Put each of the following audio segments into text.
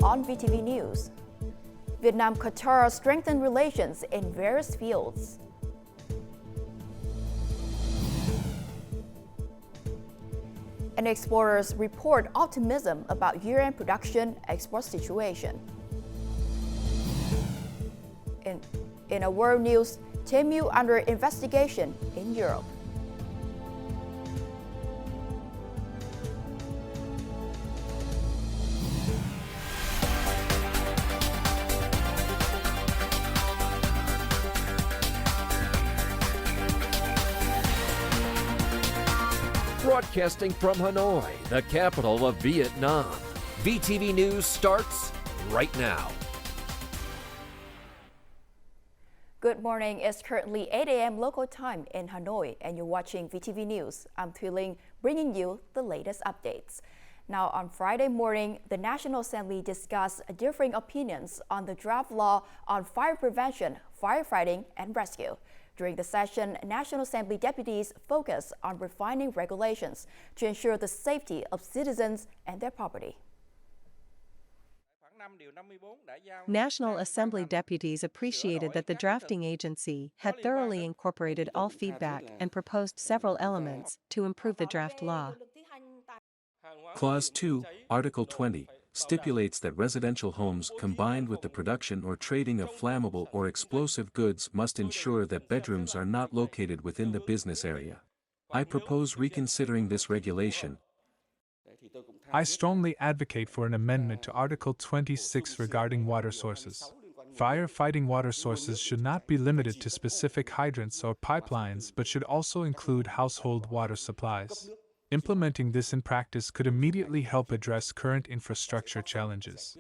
on VTV News. Vietnam-Qatar strengthen relations in various fields. And exporters report optimism about year-end production export situation. In a world news, Temu under investigation in Europe. Broadcasting from Hanoi, the capital of Vietnam. VTV News starts right now. Good morning. It's currently 8 a.m. local time in Hanoi, and you're watching VTV News. I'm Phie, bringing you the latest updates. Now, on Friday morning, the National Assembly discussed differing opinions on the draft law on fire prevention, firefighting, and rescue. During the session, National Assembly deputies focused on refining regulations to ensure the safety of citizens and their property. National Assembly deputies appreciated that the drafting agency had thoroughly incorporated all feedback and proposed several elements to improve the draft law. Clause 2, Article 20, stipulates that residential homes combined with the production or trading of flammable or explosive goods must ensure that bedrooms are not located within the business area. I propose reconsidering this regulation. I strongly advocate for an amendment to Article 26 regarding water sources. Firefighting water sources should not be limited to specific hydrants or pipelines but should also include household water supplies. Implementing this in practice could immediately help address current infrastructure challenges.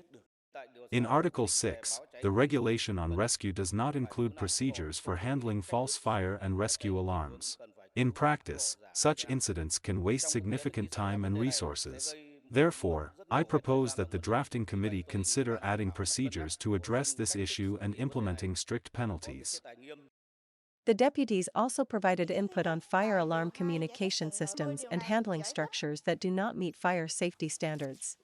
In Article 6, the regulation on rescue does not include procedures for handling false fire and rescue alarms. In practice, such incidents can waste significant time and resources. Therefore, I propose that the drafting committee consider adding procedures to address this issue and implementing strict penalties. The deputies also provided input on fire alarm communication systems and handling structures that do not meet fire safety standards.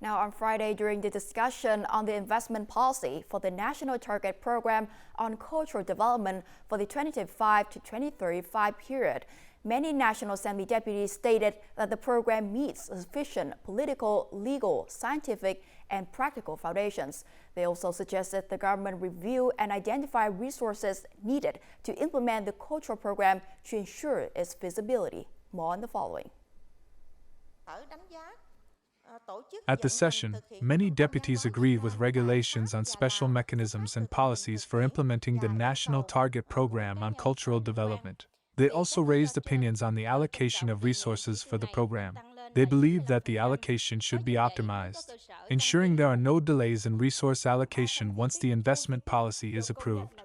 Now, on Friday, during the discussion on the investment policy for the National Target Program on Cultural Development for the 2025 to 2035 period, many National Assembly deputies stated that the program meets sufficient political, legal, scientific, and practical foundations. They also suggested the government review and identify resources needed to implement the cultural program to ensure its feasibility. More on the following. At the session, many deputies agreed with regulations on special mechanisms and policies for implementing the National Target Program on Cultural Development. They also raised opinions on the allocation of resources for the program. They believe that the allocation should be optimized, ensuring there are no delays in resource allocation once the investment policy is approved.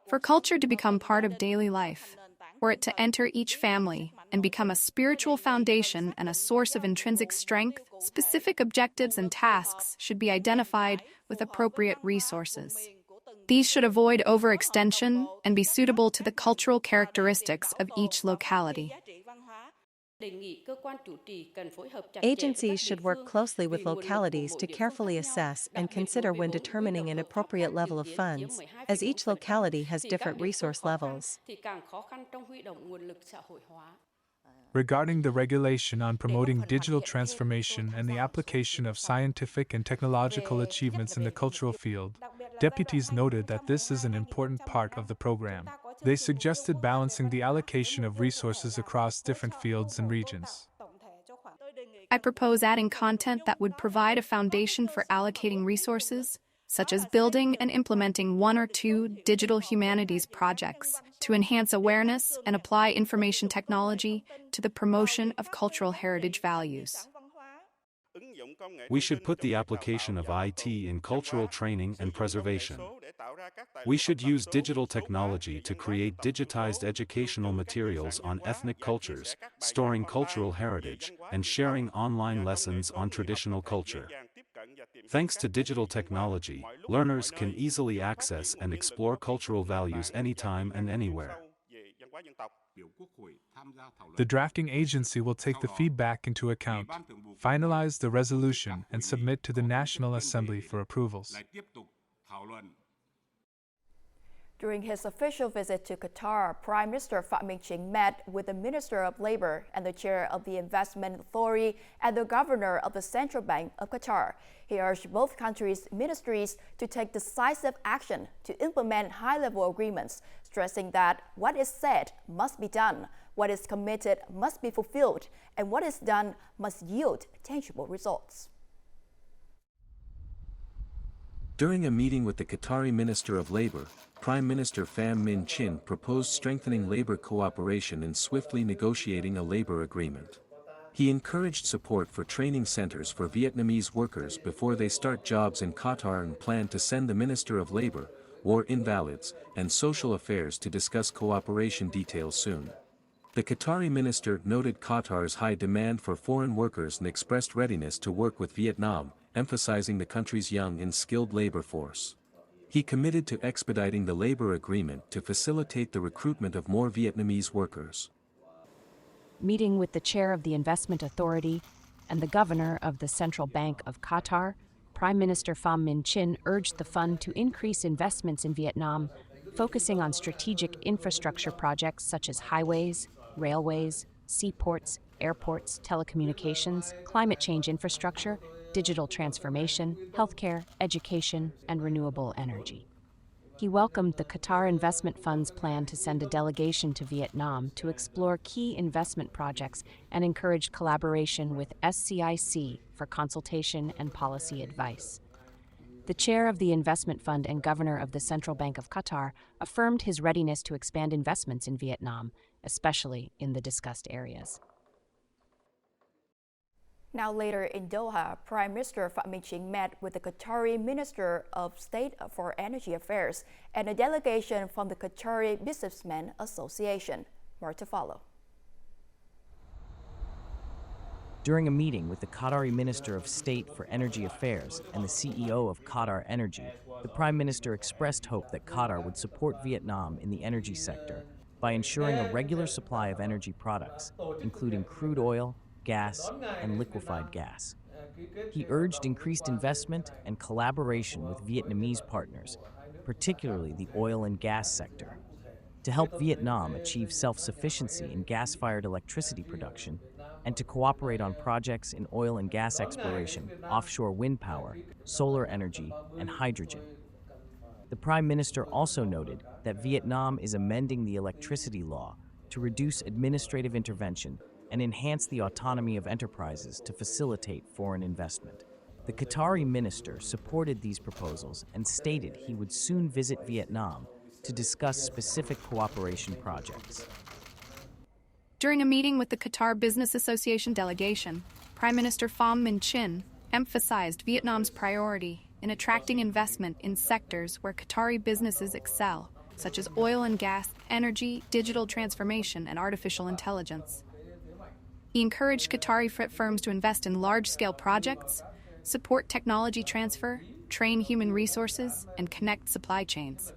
For culture to become part of daily life, for it to enter each family and become a spiritual foundation and a source of intrinsic strength, specific objectives and tasks should be identified with appropriate resources. These should avoid overextension and be suitable to the cultural characteristics of each locality. Agencies should work closely with localities to carefully assess and consider when determining an appropriate level of funds, as each locality has different resource levels. Regarding the regulation on promoting digital transformation and the application of scientific and technological achievements in the cultural field, deputies noted that this is an important part of the program. They suggested balancing the allocation of resources across different fields and regions. I propose adding content that would provide a foundation for allocating resources, such as building and implementing 1 or 2 digital humanities projects to enhance awareness and apply information technology to the promotion of cultural heritage values. We should put the application of IT in cultural training and preservation. We should use digital technology to create digitized educational materials on ethnic cultures, storing cultural heritage, and sharing online lessons on traditional culture. Thanks to digital technology, learners can easily access and explore cultural values anytime and anywhere. The drafting agency will take the feedback into account. finalize the resolution and submit to the National Assembly for approvals. During his official visit to Qatar, Prime Minister Phie met with the Minister of Labor and the Chair of the Investment Authority and the Governor of the Central Bank of Qatar. He urged both countries' ministries to take decisive action to implement high-level agreements, stressing that what is said must be done, what is committed must be fulfilled, and what is done must yield tangible results. During a meeting with the Qatari Minister of Labor, Prime Minister Pham Minh Chinh proposed strengthening labor cooperation and swiftly negotiating a labor agreement. He encouraged support for training centers for Vietnamese workers before they start jobs in Qatar and planned to send the Minister of Labor, War Invalids, and Social Affairs to discuss cooperation details soon. The Qatari minister noted Qatar's high demand for foreign workers and expressed readiness to work with Vietnam, emphasizing the country's young and skilled labor force. He committed to expediting the labor agreement to facilitate the recruitment of more Vietnamese workers. Meeting with the chair of the Investment Authority and the governor of the Central Bank of Qatar, Prime Minister Pham Minh Chinh urged the fund to increase investments in Vietnam, focusing on strategic infrastructure projects such as highways, railways, seaports, airports, telecommunications, climate change infrastructure, digital transformation, healthcare, education, and renewable energy. He welcomed the Qatar Investment Fund's plan to send a delegation to Vietnam to explore key investment projects and encouraged collaboration with SCIC for consultation and policy advice. The chair of the investment fund and governor of the Central Bank of Qatar affirmed his readiness to expand investments in Vietnam, especially in the discussed areas. Now later in Doha, Prime Minister Phie Chinh met with the Qatari Minister of State for Energy Affairs and a delegation from the Qatari Businessmen Association. More to follow. During a meeting with the Qatari Minister of State for Energy Affairs and the CEO of Qatar Energy, the Prime Minister expressed hope that Qatar would support Vietnam in the energy sector by ensuring a regular supply of energy products, including crude oil, gas, and liquefied gas. He urged increased investment and collaboration with Vietnamese partners, particularly the oil and gas sector, to help Vietnam achieve self-sufficiency in gas-fired electricity production and to cooperate on projects in oil and gas exploration, offshore wind power, solar energy, and hydrogen. The Prime Minister also noted that Vietnam is amending the electricity law to reduce administrative intervention and enhance the autonomy of enterprises to facilitate foreign investment. The Qatari minister supported these proposals and stated he would soon visit Vietnam to discuss specific cooperation projects. During a meeting with the Qatar Business Association delegation, Prime Minister Pham Minh Chinh emphasized Vietnam's priority in attracting investment in sectors where Qatari businesses excel, such as oil and gas, energy, digital transformation, and artificial intelligence. He encouraged Qatari firms to invest in large-scale projects, support technology transfer, train human resources, and connect supply chains.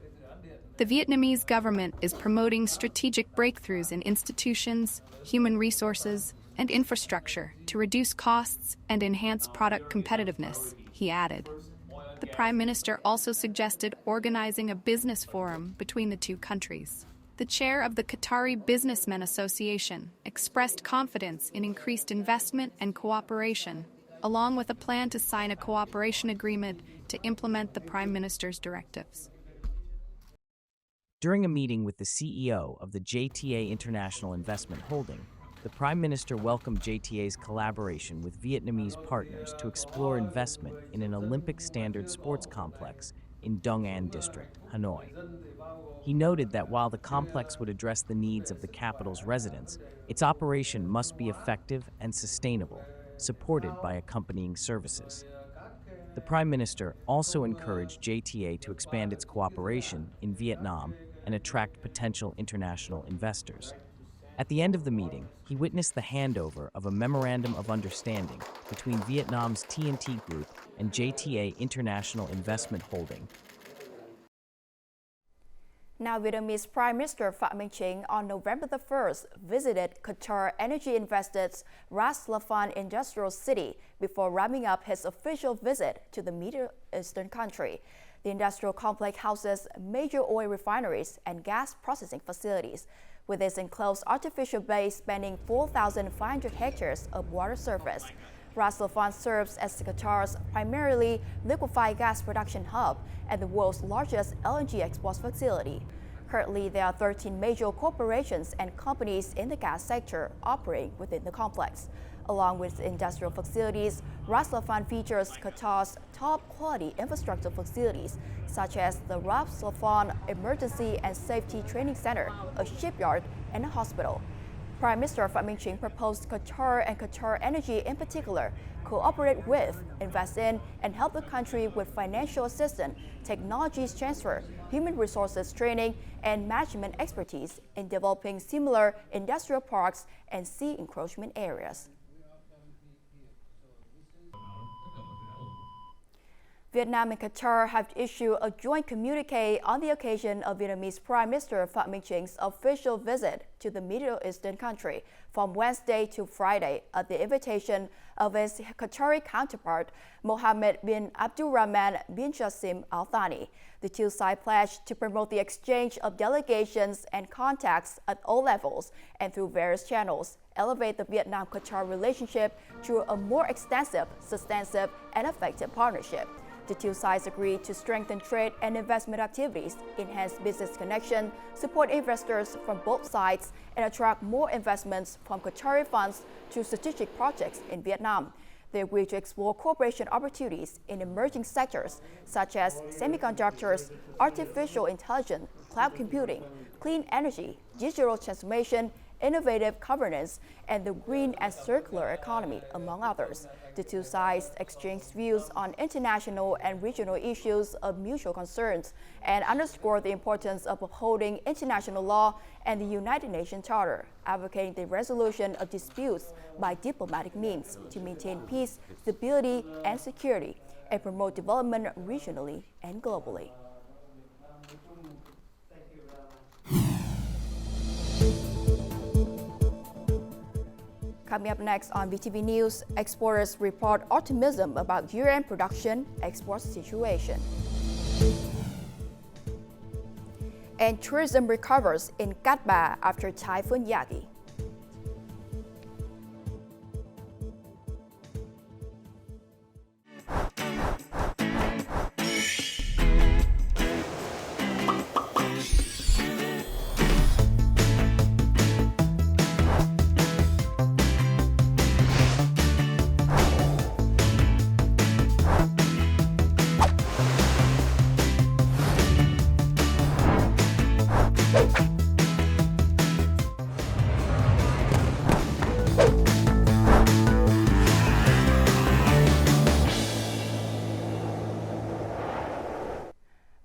The Vietnamese government is promoting strategic breakthroughs in institutions, human resources, and infrastructure to reduce costs and enhance product competitiveness, he added. The Prime Minister also suggested organizing a business forum between the two countries. The chair of the Qatari Businessmen Association expressed confidence in increased investment and cooperation, along with a plan to sign a cooperation agreement to implement the Prime Minister's directives. During a meeting with the CEO of the JTA International Investment Holding, the Prime Minister welcomed JTA's collaboration with Vietnamese partners to explore investment in an Olympic standard sports complex in Dong An District, Hanoi. He noted that while the complex would address the needs of the capital's residents, its operation must be effective and sustainable, supported by accompanying services. The Prime Minister also encouraged JTA to expand its cooperation in Vietnam and attract potential international investors. At the end of the meeting, he witnessed the handover of a Memorandum of Understanding between Vietnam's TNT Group and JTA International Investment Holding. Now, Vietnamese Prime Minister Phie on November the 1st visited Qatar energy investors Ras Laffan Industrial City before wrapping up his official visit to the Middle Eastern country. The industrial complex houses major oil refineries and gas processing facilities, with its enclosed artificial base spanning 4,500 hectares of water surface. Ras Laffan serves as Qatar's primarily liquefied gas production hub and the world's largest LNG export facility. Currently, there are 13 major corporations and companies in the gas sector operating within the complex. Along with industrial facilities, Ras Laffan features Qatar's top-quality infrastructure facilities, such as the Ras Laffan Emergency and Safety Training Center, a shipyard, and a hospital. Prime Minister Phie proposed Qatar and Qatar Energy in particular cooperate with, invest in, and help the country with financial assistance, technologies transfer, human resources training, and management expertise in developing similar industrial parks and sea encroachment areas. Vietnam and Qatar have issued a joint communique on the occasion of Vietnamese Prime Minister Phie's official visit to the Middle Eastern country from Wednesday to Friday at the invitation of his Qatari counterpart, Mohammed bin Abdulrahman bin Jassim Al Thani. The two sides pledged to promote the exchange of delegations and contacts at all levels and through various channels, elevate the Vietnam-Qatar relationship to a more extensive, substantive, and effective partnership. The two sides agreed to strengthen trade and investment activities, enhance business connection, support investors from both sides, and attract more investments from Qatari funds to strategic projects in Vietnam. They agreed to explore cooperation opportunities in emerging sectors such as semiconductors, artificial intelligence, cloud computing, clean energy, digital transformation, innovative governance, and the green and circular economy, among others. The two sides exchanged views on international and regional issues of mutual concerns and underscored the importance of upholding international law and the United Nations Charter, advocating the resolution of disputes by diplomatic means to maintain peace, stability, and security, and promote development regionally and globally. Coming up next on VTV News, exporters report optimism about year-end production export situation. And tourism recovers in Cát Bà after Typhoon Yagi.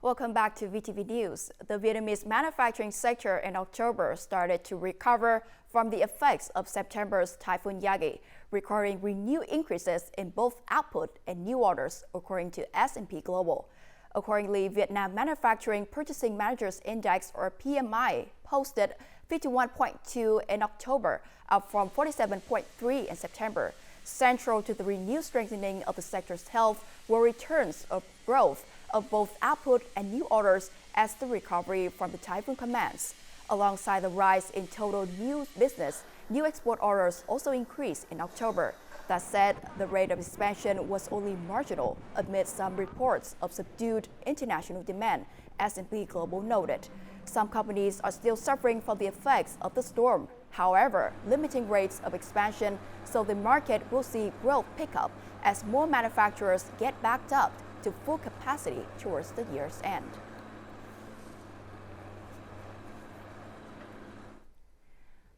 Welcome back to VTV News. The Vietnamese manufacturing sector in October started to recover from the effects of September's Typhoon Yagi, recording renewed increases in both output and new orders, according to S&P Global. Accordingly, Vietnam Manufacturing Purchasing Managers Index, or PMI, posted 51.2 in October, up from 47.3 in September. Central to the renewed strengthening of the sector's health were returns of growth of both output and new orders as the recovery from the typhoon commenced. Alongside the rise in total new business, new export orders also increased in October. That said, the rate of expansion was only marginal amid some reports of subdued international demand, S&P Global noted. Some companies are still suffering from the effects of the storm, however, limiting rates of expansion, so the market will see growth pick up as more manufacturers get backed up to full capacity towards the year's end.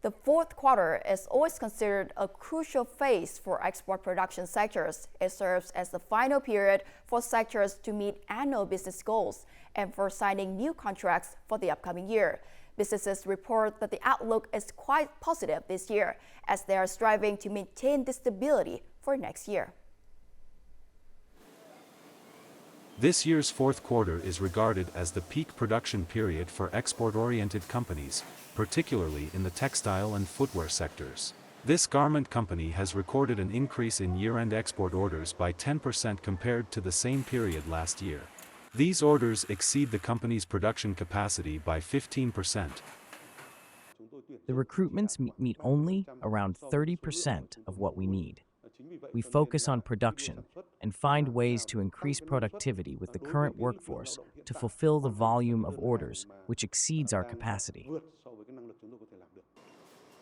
The fourth quarter is always considered a crucial phase for export production sectors. It serves as the final period for sectors to meet annual business goals and for signing new contracts for the upcoming year. Businesses report that the outlook is quite positive this year as they are striving to maintain this stability for next year. This year's fourth quarter is regarded as the peak production period for export-oriented companies, particularly in the textile and footwear sectors. This garment company has recorded an increase in year-end export orders by 10% compared to the same period last year. These orders exceed the company's production capacity by 15%. The recruitments meet only around 30% of what we need. We focus on production and find ways to increase productivity with the current workforce to fulfill the volume of orders, which exceeds our capacity.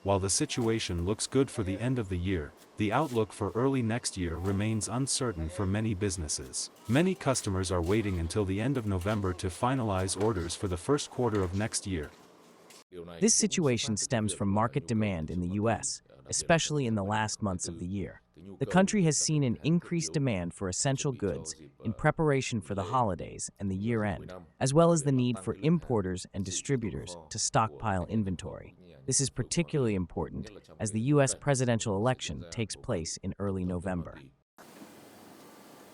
While the situation looks good for the end of the year, the outlook for early next year remains uncertain for many businesses. Many customers are waiting until the end of November to finalize orders for the first quarter of next year. This situation stems from market demand in the U.S., especially in the last months of the year. The country has seen an increased demand for essential goods in preparation for the holidays and the year-end, as well as the need for importers and distributors to stockpile inventory. This is particularly important as the U.S. presidential election takes place in early November.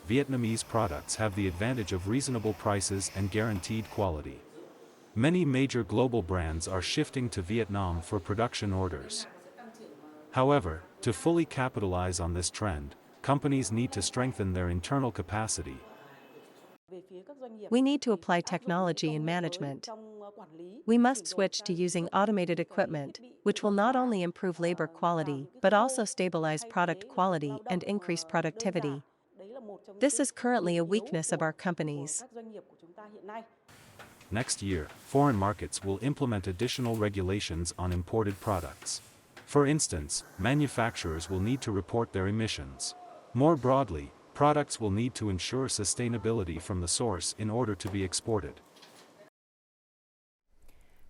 Vietnamese products have the advantage of reasonable prices and guaranteed quality. Many major global brands are shifting to Vietnam for production orders. However, to fully capitalize on this trend, companies need to strengthen their internal capacity. We need to apply technology in management. We must switch to using automated equipment, which will not only improve labor quality but also stabilize product quality and increase productivity. This is currently a weakness of our companies. Next year, foreign markets will implement additional regulations on imported products. For instance, manufacturers will need to report their emissions. More broadly, products will need to ensure sustainability from the source in order to be exported.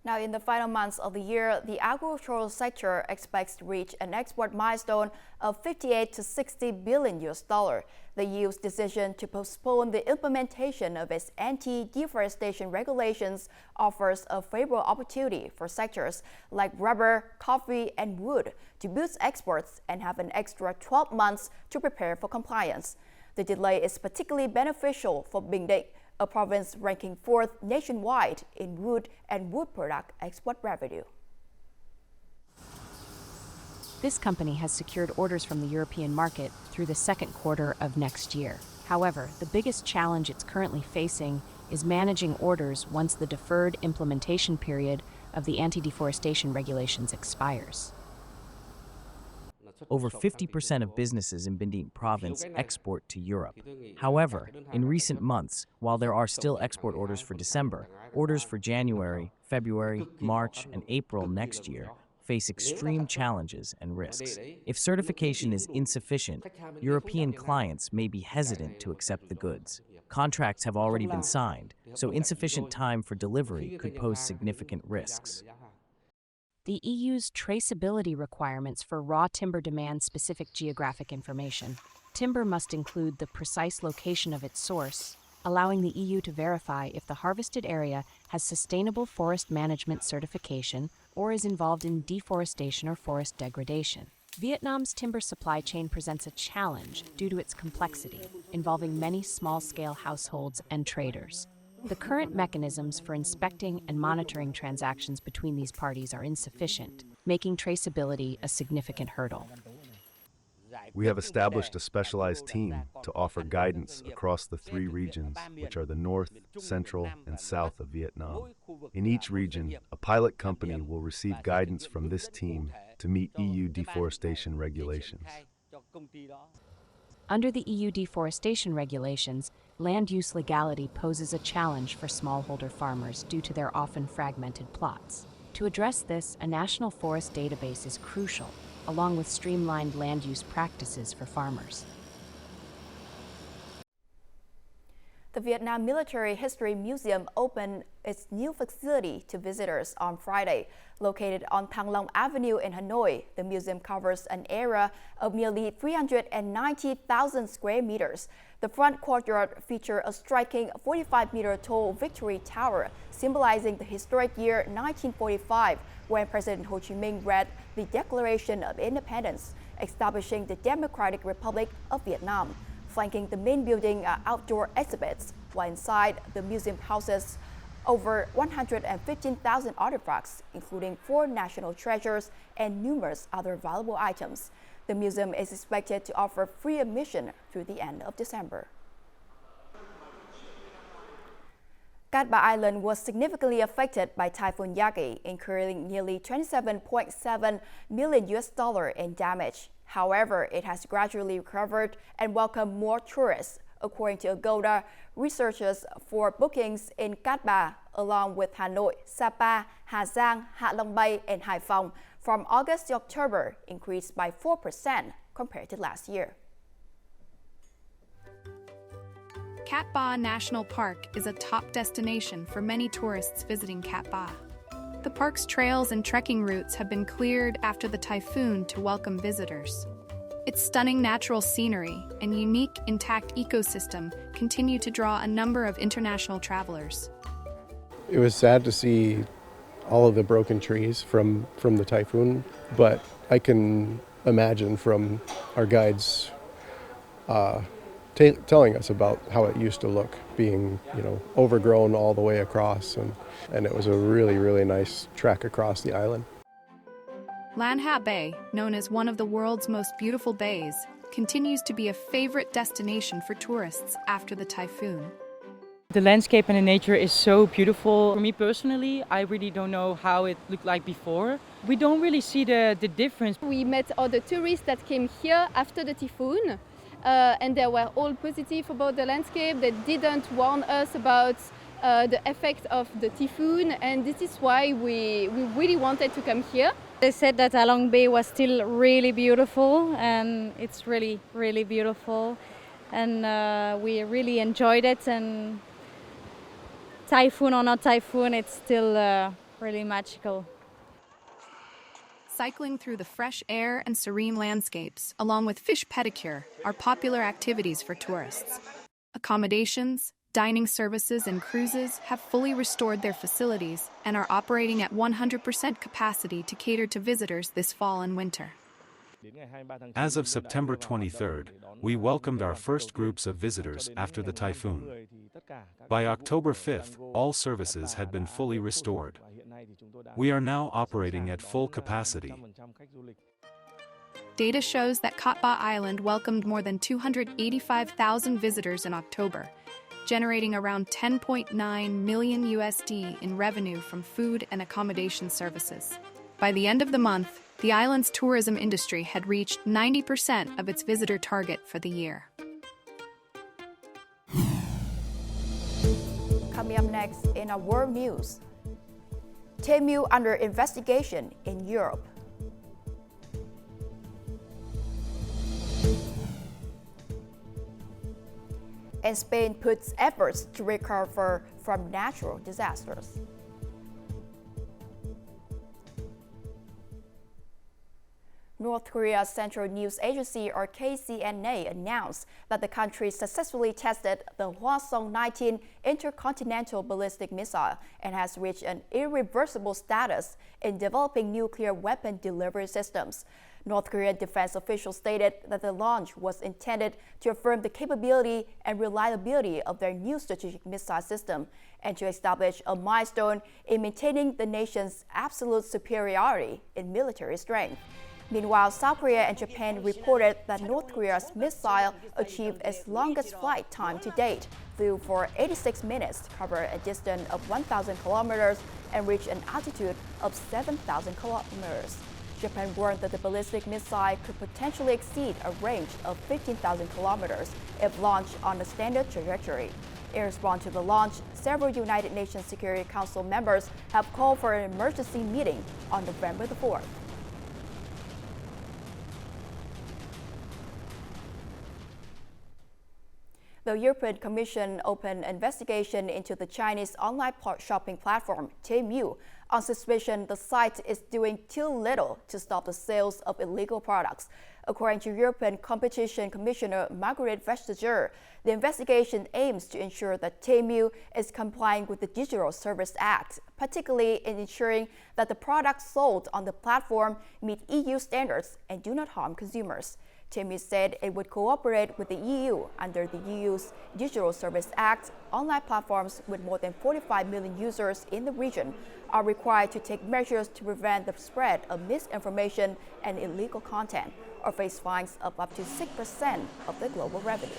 Now, in the final months of the year, the agricultural sector expects to reach an export milestone of 58 to 60 billion US dollar. The EU's decision to postpone the implementation of its anti-deforestation regulations offers a favorable opportunity for sectors like rubber, coffee, and wood to boost exports and have an extra 12 months to prepare for compliance. The delay is particularly beneficial for Bình Định, a province ranking 4th nationwide in wood and wood product export revenue. This company has secured orders from the European market through the second quarter of next year. However, the biggest challenge it's currently facing is managing orders once the deferred implementation period of the anti-deforestation regulations expires. Over 50% of businesses in Bình Định province export to Europe. However, in recent months, while there are still export orders for December, orders for January, February, March, and April next year face extreme challenges and risks. If certification is insufficient, European clients may be hesitant to accept the goods. Contracts have already been signed, so insufficient time for delivery could pose significant risks. The EU's traceability requirements for raw timber demand specific geographic information. Timber must include the precise location of its source, allowing the EU to verify if the harvested area has sustainable forest management certification or is involved in deforestation or forest degradation. Vietnam's timber supply chain presents a challenge due to its complexity, involving many small-scale households and traders. The current mechanisms for inspecting and monitoring transactions between these parties are insufficient, making traceability a significant hurdle. We have established a specialized team to offer guidance across the 3 regions, which are the north, central, and south of Vietnam. In each region, a pilot company will receive guidance from this team to meet EU deforestation regulations. Under the EU deforestation regulations, land use legality poses a challenge for smallholder farmers due to their often fragmented plots. To address this, a national forest database is crucial, along with streamlined land use practices for farmers. The Vietnam Military History Museum opened its new facility to visitors on Friday. Located on Thăng Long Avenue in Hanoi, the museum covers an area of nearly 390,000 square meters. The front courtyard features a striking 45-meter-tall Victory Tower, symbolizing the historic year 1945, when President Ho Chi Minh read the Declaration of Independence, establishing the Democratic Republic of Vietnam. Flanking the main building are outdoor exhibits, while inside the museum houses over 115,000 artifacts, including 4 national treasures and numerous other valuable items. The museum is expected to offer free admission through the end of December. Cat Ba Island was significantly affected by Typhoon Yagi, incurring nearly $27.7 million in damage. However, it has gradually recovered and welcomed more tourists, according to Agoda. Researchers for bookings in Cat Ba, along with Hanoi, Sapa, Hà Giang, Hạ Long Bay, and Hải Phòng, from August to October increased by 4% compared to last year. Cat Ba National Park is a top destination for many tourists visiting Cat Ba. The park's trails and trekking routes have been cleared after the typhoon to welcome visitors. Its stunning natural scenery and unique, intact ecosystem continue to draw a number of international travelers. It was sad to see all of the broken trees from the typhoon, but I can imagine from our guides telling us about how it used to look, being overgrown all the way across, and it was a really, really nice trek across the island. Lan Ha Bay, known as one of the world's most beautiful bays, continues to be a favorite destination for tourists after the typhoon. The landscape and the nature is so beautiful. For me personally, I really don't know how it looked like before. We don't really see the difference. We met other tourists that came here after the typhoon, and they were all positive about the landscape. They didn't warn us about the effect of the typhoon, and this is why we really wanted to come here. They said that Along Bay was still really beautiful, and it's really, really beautiful. And we really enjoyed it, and typhoon or not typhoon, it's still really magical. Cycling through the fresh air and serene landscapes, along with fish pedicure, are popular activities for tourists. Accommodations, dining services, and cruises have fully restored their facilities and are operating at 100% capacity to cater to visitors this fall and winter. As of September 23rd, we welcomed our first groups of visitors after the typhoon. By October 5th, all services had been fully restored. We are now operating at full capacity. Data shows that Cat Ba Island welcomed more than 285,000 visitors in October, generating around $10.9 million USD in revenue from food and accommodation services. By the end of the month, the island's tourism industry had reached 90% of its visitor target for the year. Coming up next in our world news, Temu under investigation in Europe. And Spain puts efforts to recover from natural disasters. North Korea's Central News Agency, or KCNA, announced that the country successfully tested the Hwasong-19 intercontinental ballistic missile and has reached an irreversible status in developing nuclear weapon delivery systems. North Korean defense officials stated that the launch was intended to affirm the capability and reliability of their new strategic missile system and to establish a milestone in maintaining the nation's absolute superiority in military strength. Meanwhile, South Korea and Japan reported that North Korea's missile achieved its longest flight time to date, flew for 86 minutes, covered a distance of 1,000 kilometers, and reached an altitude of 7,000 kilometers. Japan warned that the ballistic missile could potentially exceed a range of 15,000 kilometers if launched on a standard trajectory. In response to the launch, several United Nations Security Council members have called for an emergency meeting on November the 4th. The European Commission opened an investigation into the Chinese online shopping platform Temu on suspicion the site is doing too little to stop the sales of illegal products. According to European Competition Commissioner Margrethe Vestager, the investigation aims to ensure that Temu is complying with the Digital Service Act, particularly in ensuring that the products sold on the platform meet EU standards and do not harm consumers. Temu said it would cooperate with the EU under the EU's Digital Service Act. Online platforms with more than 45 million users in the region are required to take measures to prevent the spread of misinformation and illegal content, or face fines of up to 6% of the global revenue.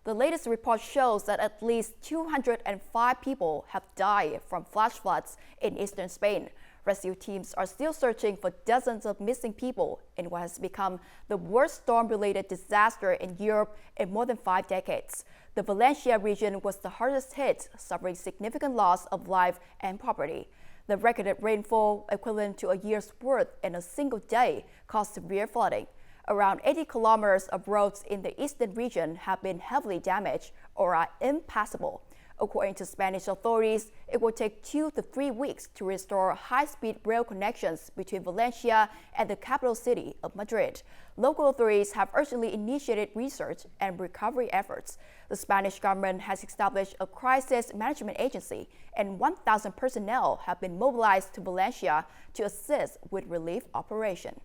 The latest report shows that at least 205 people have died from flash floods in eastern Spain. Rescue teams are still searching for dozens of missing people in what has become the worst storm-related disaster in Europe in more than 5 decades. The Valencia region was the hardest hit, suffering significant loss of life and property. The recorded rainfall, equivalent to a year's worth in a single day, caused severe flooding. Around 80 kilometers of roads in the eastern region have been heavily damaged or are impassable. According to Spanish authorities, it will take 2 to 3 weeks to restore high-speed rail connections between Valencia and the capital city of Madrid. Local authorities have urgently initiated research and recovery efforts. The Spanish government has established a crisis management agency, and 1,000 personnel have been mobilized to Valencia to assist with relief operations.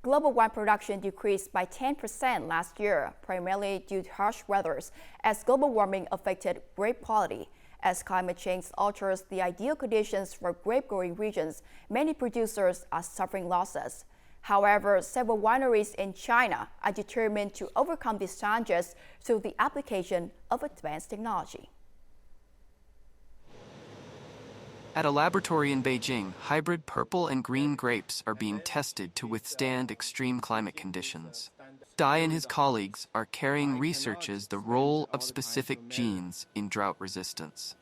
Global wine production decreased by 10% last year, primarily due to harsh weather, as global warming affected grape quality. As climate change alters the ideal conditions for grape-growing regions, many producers are suffering losses. However, several wineries in China are determined to overcome these challenges through the application of advanced technology. At a laboratory in Beijing, hybrid purple and green grapes are being tested to withstand extreme climate conditions. Dai and his colleagues are carrying researches the role of specific genes in drought resistance.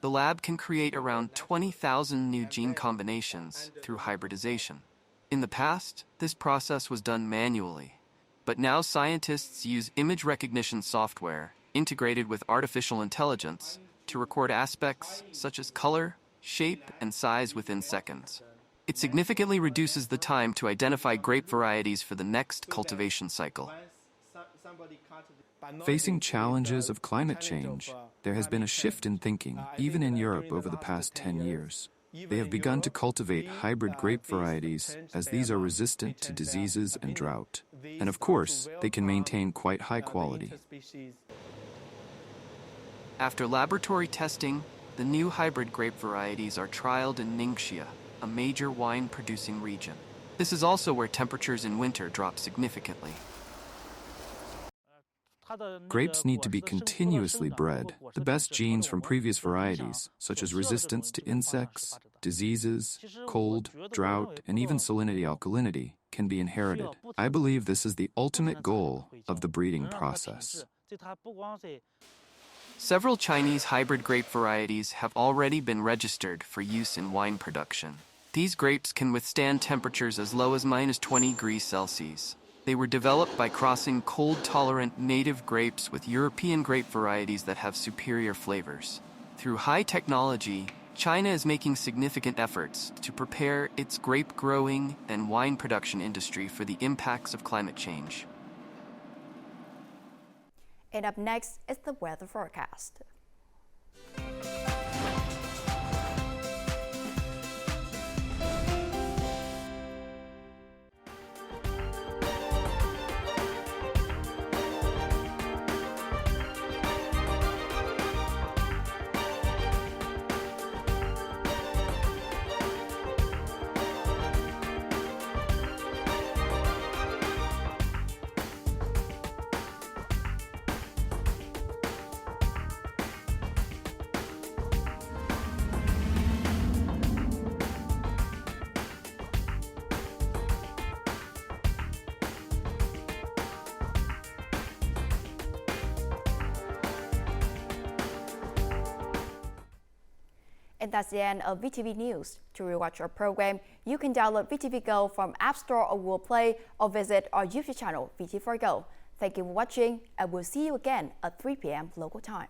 The lab can create around 20,000 new gene combinations through hybridization. In the past, this process was done manually, but now scientists use image recognition software integrated with artificial intelligence to record aspects such as color, shape, and size within seconds. It significantly reduces the time to identify grape varieties for the next cultivation cycle. Facing challenges of climate change, there has been a shift in thinking, even in Europe over the past 10 years. They have begun to cultivate hybrid grape varieties, as these are resistant to diseases and drought. And of course, they can maintain quite high quality. After laboratory testing, the new hybrid grape varieties are trialed in Ningxia, a major wine-producing region. This is also where temperatures in winter drop significantly. Grapes need to be continuously bred. The best genes from previous varieties, such as resistance to insects, diseases, cold, drought, and even salinity-alkalinity, can be inherited. I believe this is the ultimate goal of the breeding process. Several Chinese hybrid grape varieties have already been registered for use in wine production. These grapes can withstand temperatures as low as -20 degrees Celsius. They were developed by crossing cold-tolerant native grapes with European grape varieties that have superior flavors. Through high technology, China is making significant efforts to prepare its grape-growing and wine production industry for the impacts of climate change. And up next is the weather forecast. And that's the end of VTV News. To rewatch our program, you can download VTVgo from App Store or Google Play, or visit our YouTube channel, VTV4Go. Thank you for watching, and we'll see you again at 3 p.m. local time.